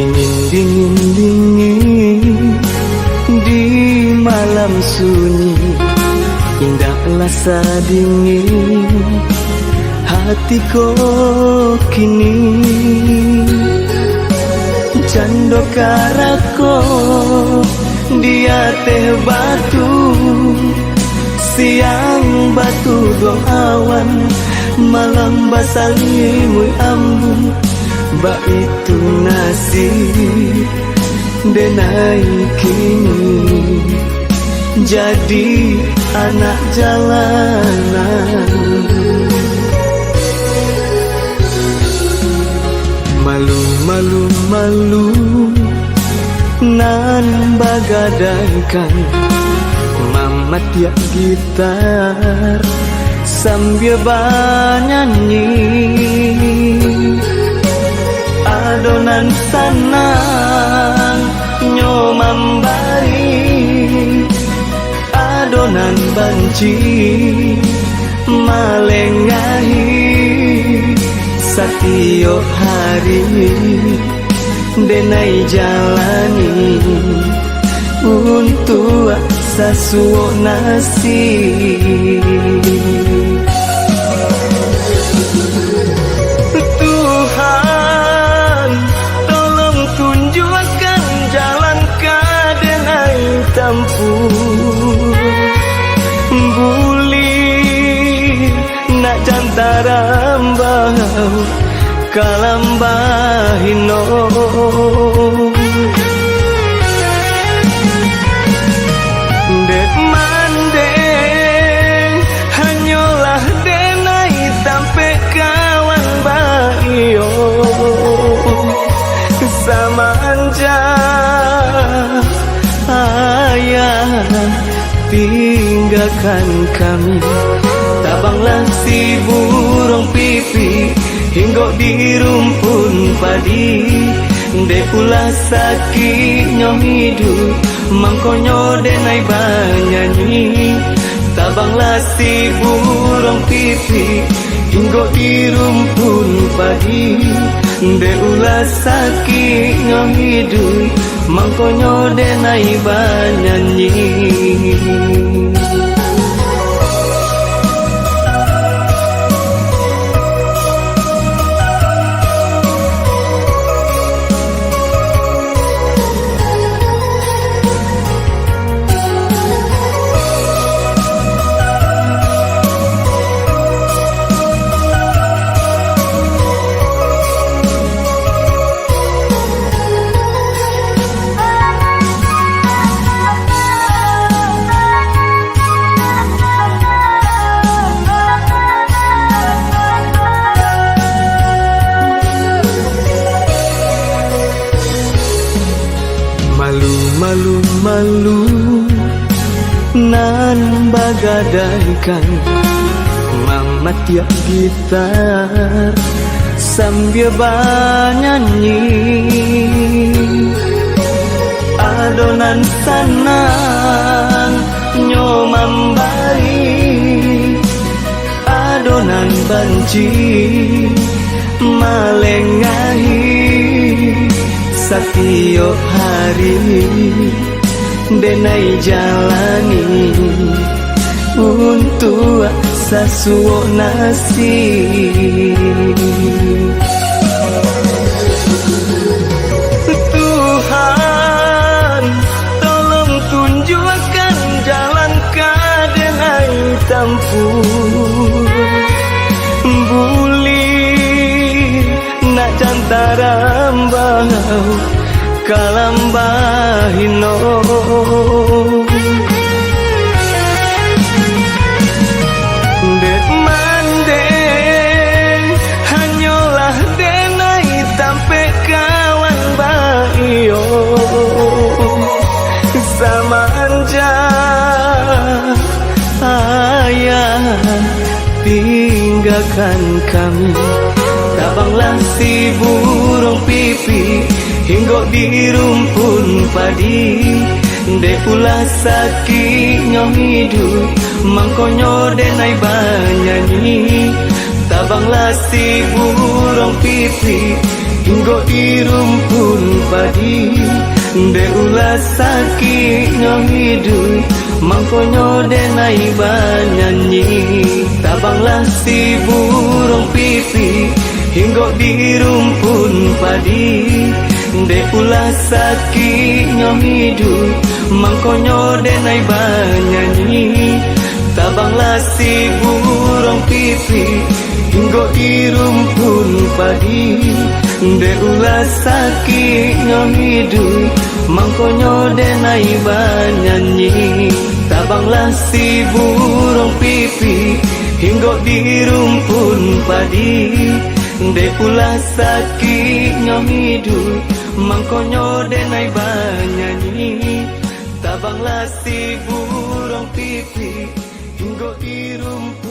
Dingin-dingin di malam sunyi, indahlah sadingin hatiku kini. Jando karako dia teh batu, siang batu dong awan, malam basangi mui ambun. Ba itu nasib denai kini jadi anak jalanan. Malu nan bagadaikan mamat ya gitar sambil banyanyi. Adonan sanang nyomambari, adonan banci malengahi. Satio hari denai jalani untuk sasuo nasib. Tuhan tolong tunjukkan jalan kadenai tampuh buli nak jantara mbau kalambahino. Dek mandeng hanyalah denai tampe kawan baio sama anja ayah tinggalkan kami. Tabanglah si burung pipi hingga di rumpun padi. Dek pula sakitnya hidup mangkonyo denai banyanyi. Tabanglah si burung pipi hingga di rumpun padi. Dek pula sakitnya hidup mangkonyo denai banyanyi. Malu nan bagadaikan mamat ya gitar sambil banyanyi. Adonan sanang nyomambari, adonan banci malengahi. Satio hari denai jalani untuk sasuo nasib. Tuhan tolong tunjukkan jalan kadenai tampuh buli nak jantara mbau kalambahino. Dek mandeng hanyalah denai tampe kawan baio sama anja ayah tinggalkan kami. Tabanglah si burung pipi hingga di rumpun padi. Dek pula sakitnya hidup mangkonyo denai banyanyi. Tabanglah si burung pipi hingga di rumpun padi. De ulah sakitnya hidup mangkonyo denai banyanyi. Tabanglah si burung pipi hingga di rumpun padi. De ulah sakitnya hidup mangkonyo denai banyanyi. Tabanglah si burung pipi hingga di rumpun padi. De ulah sakitnya hidup mangkonyo denai banyanyi. Tabanglah si burung pipi hingga di rumpun padi. De ulah sakitnya hidup mangkonyo denai banyanyi. Tabanglah si burung pipi hingga di rumpun